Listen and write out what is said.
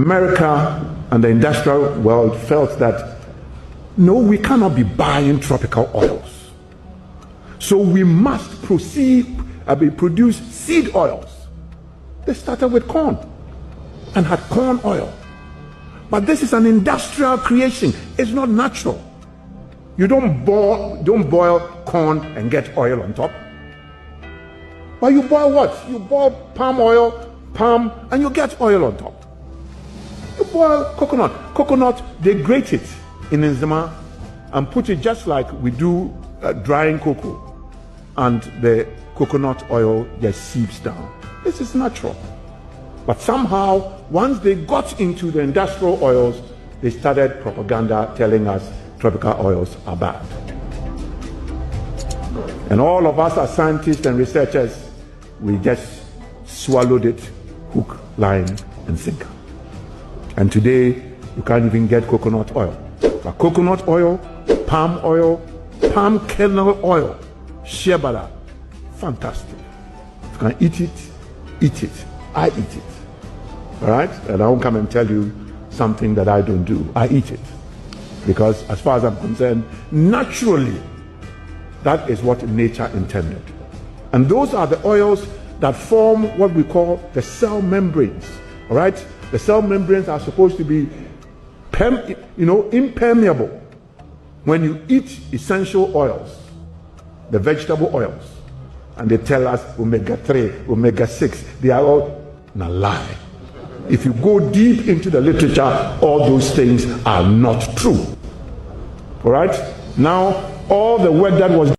America and the industrial world felt that, no, we cannot be buying tropical oils. So we must produce seed oils. They started with corn and had corn oil. But this is an industrial creation. It's not natural. You don't boil corn and get oil on top. But you boil what? You boil palm oil, and you get oil on top. You boil coconut. Coconut, they grate it in enzima and put it just like we do drying cocoa. And the coconut oil just seeps down. This is natural. But somehow, once they got into the industrial oils, they started propaganda telling us tropical oils are bad. And all of us as scientists and researchers, we just swallowed it, hook, line, and sinker. And today, you can't even get coconut oil. But coconut oil, palm kernel oil, shea butter, fantastic. If you can eat it, eat it. I eat it. All right? And I won't come and tell you something that I don't do. I eat it. Because as far as I'm concerned, naturally, that is what nature intended. And those are the oils that form what we call the cell membranes. All right? The cell membranes are supposed to be impermeable when you eat essential oils, the vegetable oils. And they tell us omega-3, omega-6, they are all a lie. If you go deep into the literature, all those things are not true. All right? Now, all the work that was